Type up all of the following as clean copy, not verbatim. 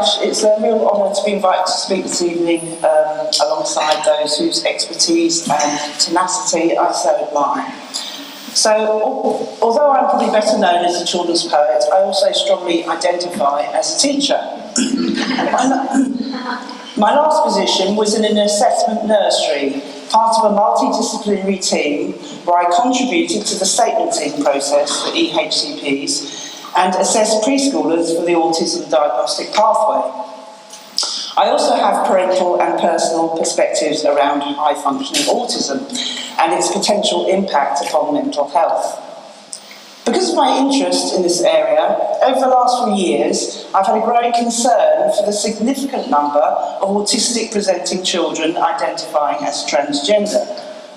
much. It's a real honour to be invited to speak this evening alongside those whose expertise and tenacity I so admire. So, although I'm probably better known as a children's poet, I also strongly identify as a teacher. My last position was in an assessment nursery, part of a multidisciplinary team where I contributed to the statementing process for EHCPs and assessed preschoolers for the autism diagnostic pathway. I also have parental and personal perspectives around high-functioning autism and its potential impact upon mental health. Because of my interest in this area, over the last few years, I've had a growing concern for the significant number of autistic-presenting children identifying as transgender,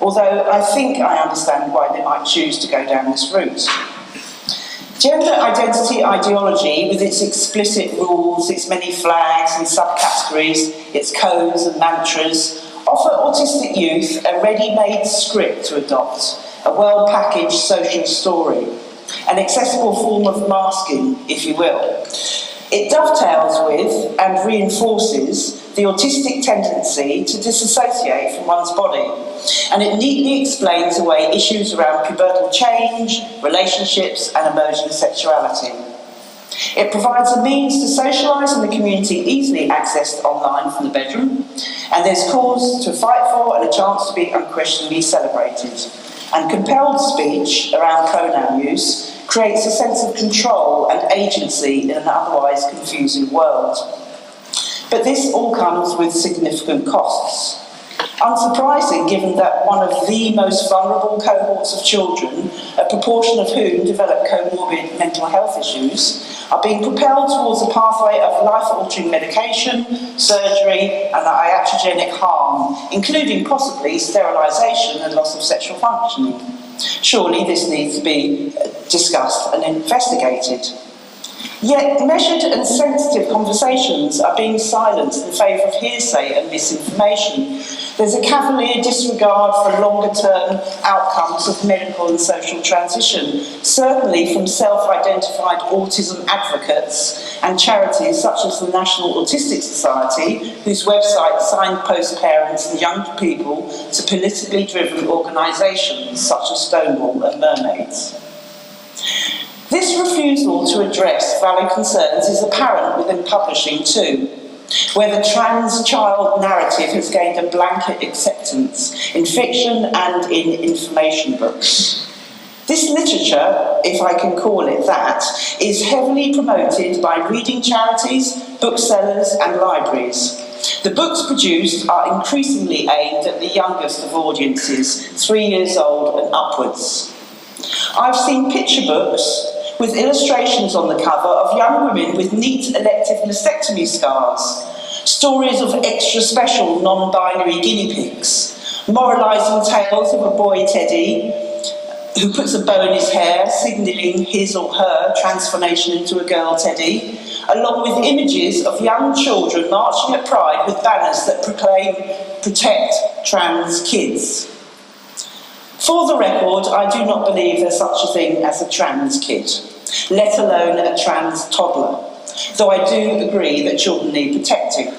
although I think I understand why they might choose to go down this route. Gender identity ideology, with its explicit rules, its many flags and subcategories, its codes and mantras, offer autistic youth a ready-made script to adopt, a well-packaged social story, an accessible form of masking, if you will. It dovetails with and reinforces the autistic tendency to disassociate from one's body, and it neatly explains away issues around pubertal change, relationships, and emerging sexuality. It provides a means to socialise in the community easily accessed online from the bedroom, and there's cause to fight for and a chance to be unquestionably celebrated. And compelled speech around pronoun use creates a sense of control and agency in an otherwise confusing world. But this all comes with significant costs. Unsurprising, given that one of the most vulnerable cohorts of children, a proportion of whom develop comorbid mental health issues, are being propelled towards a pathway of life-altering medication, surgery, and iatrogenic harm, including possibly sterilisation and loss of sexual functioning. Surely this needs to be discussed and investigated. Yet measured and sensitive conversations are being silenced in favour of hearsay and misinformation. There's a cavalier disregard for longer-term outcomes of medical and social transition, certainly from self-identified autism advocates and charities such as the National Autistic Society, whose website signposts parents and young people to politically driven organisations such as Stonewall and Mermaids. This refusal to address valid concerns is apparent within publishing too, where the trans child narrative has gained a blanket acceptance in fiction and in information books. This literature, if I can call it that, is heavily promoted by reading charities, booksellers and libraries. The books produced are increasingly aimed at the youngest of audiences, 3 years old and upwards. I've seen picture books with illustrations on the cover of young women with neat elective mastectomy scars, stories of extra special non-binary guinea pigs, moralising tales of a boy teddy who puts a bow in his hair, signalling his or her transformation into a girl teddy, along with images of young children marching at Pride with banners that proclaim "Protect Trans Kids." For the record, I do not believe there's such a thing as a trans kid, let alone a trans toddler, though I do agree that children need protecting.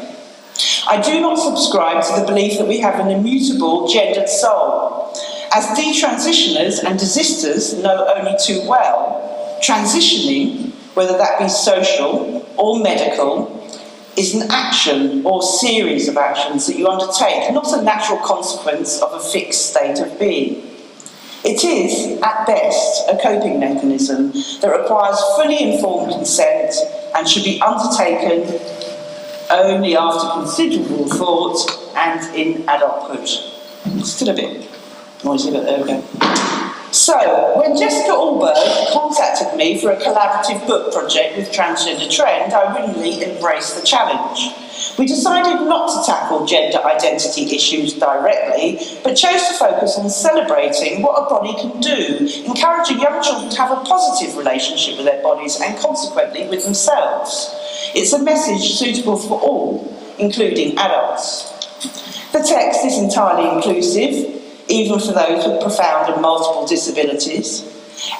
I do not subscribe to the belief that we have an immutable gendered soul. As detransitioners and desisters know only too well, transitioning, whether that be social or medical, is an action or series of actions that you undertake, not a natural consequence of a fixed state of being. It is, at best, a coping mechanism that requires fully informed consent and should be undertaken only after considerable thought and in adulthood. Still a bit noisy, but there we go. So, when Jessica Ahlberg contacted me for a collaborative book project with TransgenderTrend, I willingly embraced the challenge. We decided not to tackle gender identity issues directly, but chose to focus on celebrating what a body can do, encouraging young children to have a positive relationship with their bodies and consequently with themselves. It's a message suitable for all, including adults. The text is entirely inclusive, even for those with profound and multiple disabilities.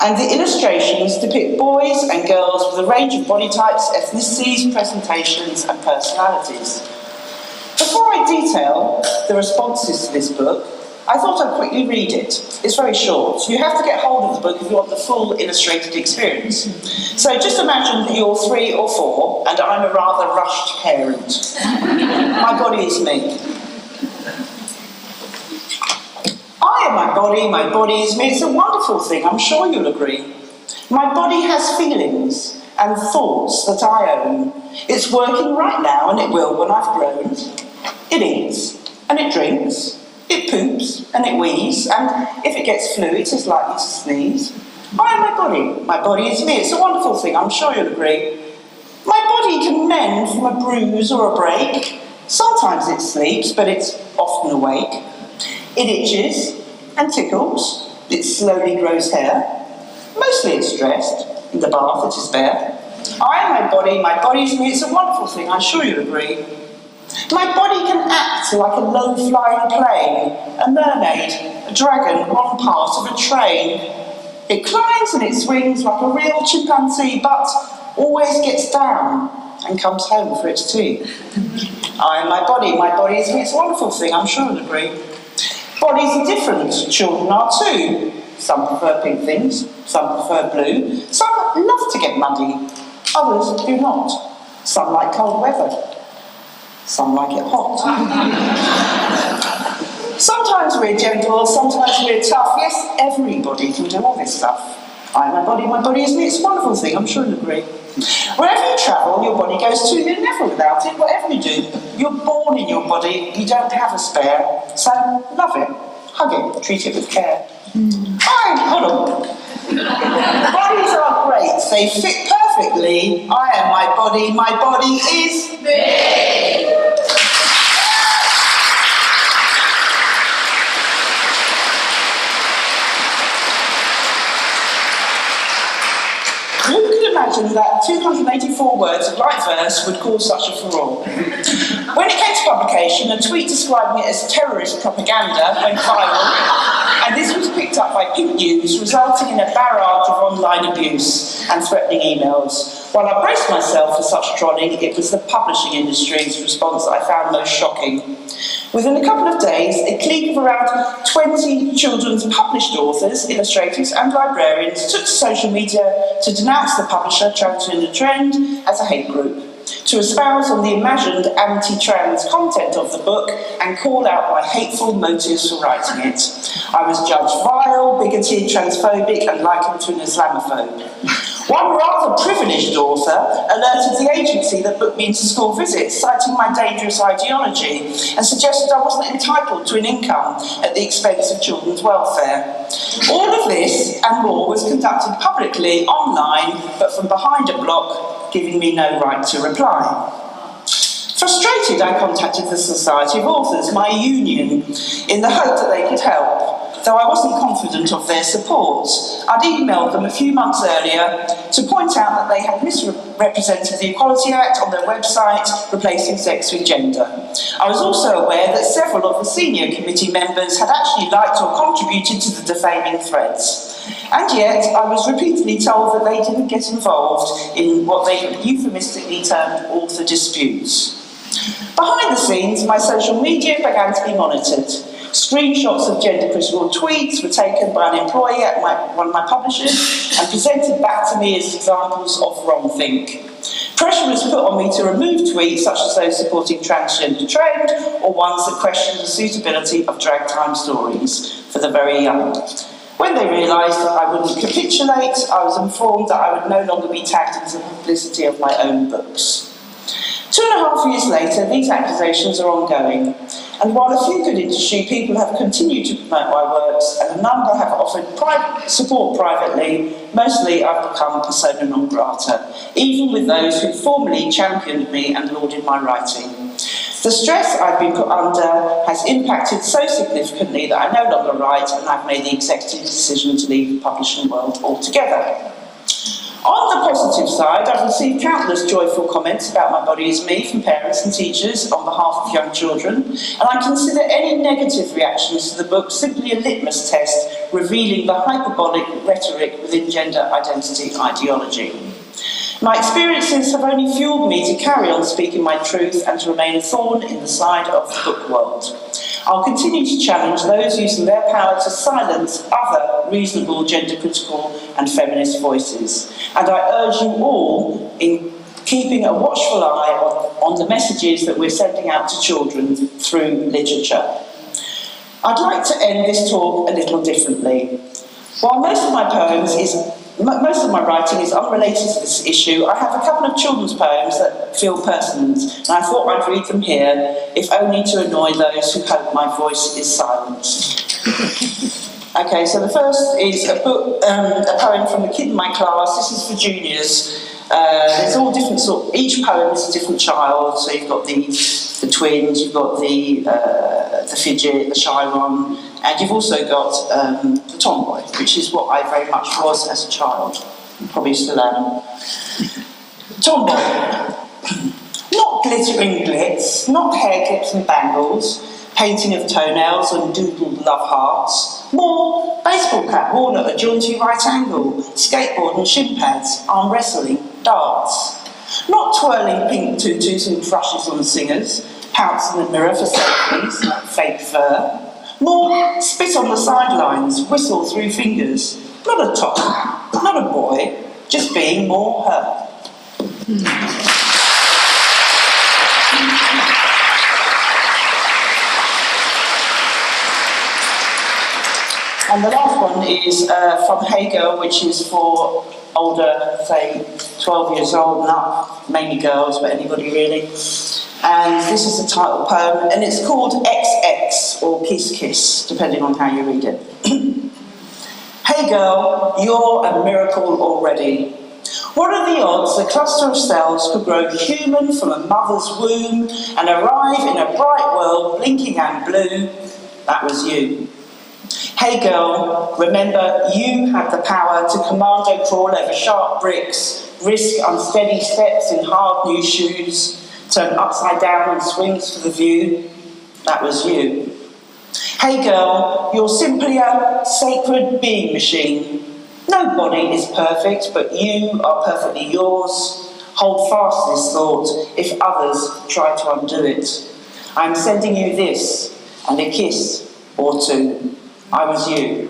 And the illustrations depict boys and girls with a range of body types, ethnicities, presentations and personalities. Before I detail the responses to this book, I thought I'd quickly read it. It's very short. You have to get hold of the book if you want the full illustrated experience. So just imagine that you're 3 or 4 and I'm a rather rushed parent. My body is me. I am my body is me. It's a wonderful thing, I'm sure you'll agree. My body has feelings and thoughts that I own. It's working right now and it will when I've grown. It eats and it drinks. It poops and it wheezes, and if it gets flu, it is likely to sneeze. I am my body. My body is me. It's a wonderful thing, I'm sure you'll agree. My body can mend from a bruise or a break. Sometimes it sleeps, but it's often awake. It itches and tickles. It slowly grows hair. Mostly it's dressed. In the bath it is bare. I am my body is me. It's a wonderful thing, I'm sure you'll agree. My body can act like a low-flying plane, a mermaid, a dragon, one part of a train. It climbs and it swings like a real chimpanzee, but always gets down and comes home for its tea. I am my body is me. It's a wonderful thing, I'm sure you'll agree. Bodies are different, children are too. Some prefer pink things, some prefer blue, some love to get muddy, others do not. Some like cold weather. Some like it hot. Sometimes we're gentle, sometimes we're tough. Yes, everybody can do all this stuff. I am my body is me. It's a wonderful thing, I'm sure you'll agree. Wherever you travel, your body goes too. You're never without it, whatever you do. You're born in your body, you don't have a spare. So love it, hug it, treat it with care. Hold on. Bodies are great, they fit perfectly. I am my body is me. Who could imagine that 284 words of light verse would cause such a furore? When it came to publication, a tweet describing it as terrorist propaganda went viral, and this was picked up by Pink News, resulting in a barrage of online abuse and threatening emails. While I braced myself for such trolling, it was the publishing industry's response that I found most shocking. Within a couple of days, a clique of around 20 children's published authors, illustrators and librarians took to social media to denounce the publisher, TransgenderTrend, as a hate group, to espouse on the imagined anti-trans content of the book and call out my hateful motives for writing it. I was judged vile, bigoted, transphobic and likened to an Islamophobe. One rather privileged author alerted the agency that booked me into school visits, citing my dangerous ideology, and suggested I wasn't entitled to an income at the expense of children's welfare. All of this and more was conducted publicly, online, but from behind a block, giving me no right to reply. Frustrated, I contacted the Society of Authors, my union, in the hope that they could help. Though I wasn't confident of their support, I'd emailed them a few months earlier to point out that they had misrepresented the Equality Act on their website, replacing sex with gender. I was also aware that several of the senior committee members had actually liked or contributed to the defaming threads. And yet, I was repeatedly told that they didn't get involved in what they euphemistically termed author disputes. Behind the scenes, my social media began to be monitored. Screenshots of gender-critical tweets were taken by an employee at one of my publishers and presented back to me as examples of wrongthink. Pressure was put on me to remove tweets such as those supporting TransgenderTrend or ones that questioned the suitability of drag time stories for the very young. When they realised that I wouldn't capitulate, I was informed that I would no longer be tagged into the publicity of my own books. 2.5 years later, these accusations are ongoing, and while a few good industry people have continued to promote my works and a number have offered support privately, mostly I've become persona non grata, even with those who formerly championed me and lauded my writing. The stress I've been put under has impacted so significantly that I no longer write, and I've made the executive decision to leave the publishing world altogether. On the positive side, I've received countless joyful comments about my body as me from parents and teachers on behalf of young children, and I consider any negative reactions to the book simply a litmus test revealing the hyperbolic rhetoric within gender identity ideology. My experiences have only fueled me to carry on speaking my truth and to remain a thorn in the side of the book world. I'll continue to challenge those using their power to silence other reasonable gender-critical and feminist voices. And I urge you all in keeping a watchful eye on the messages that we're sending out to children through literature. I'd like to end this talk a little differently. While most of my writing is unrelated to this issue, I have a couple of children's poems that feel pertinent, and I thought I'd read them here, if only to annoy those who hope my voice is silenced. Okay, so the first is a poem from a kid in my class. This is for juniors. There's all different sorts. Each poem is a different child. So you've got the twins, you've got the fidget, the shy one, and you've also got the tomboy, which is what I very much was as a child. Probably still am. Tomboy. Not glittering glitz, not hair clips and bangles, painting of toenails and doodled love hearts. More baseball cap worn at a jaunty right angle, skateboard and shin pads, arm wrestling, darts. Not twirling pink tutus and crushes on singers, pouts in the mirror for selfies, fake fur. More spit on the sidelines, whistle through fingers. Not a top, not a boy, just being more her. And the last one is from Hey Girl, which is for older, say 12 years old and up, mainly girls, but anybody really. And this is the title poem, and it's called XX, or Kiss Kiss, depending on how you read it. Hey girl, you're a miracle already. What are the odds a cluster of cells could grow human from a mother's womb and arrive in a bright world, blinking and blue? That was you. Hey girl, remember you had the power to commando crawl over sharp bricks, risk unsteady steps in hard new shoes, turn upside down on swings for the view. That was you. Hey girl, you're simply a sacred being machine. No body is perfect, but you are perfectly yours. Hold fast this thought if others try to undo it. I'm sending you this, and a kiss or two. I was you.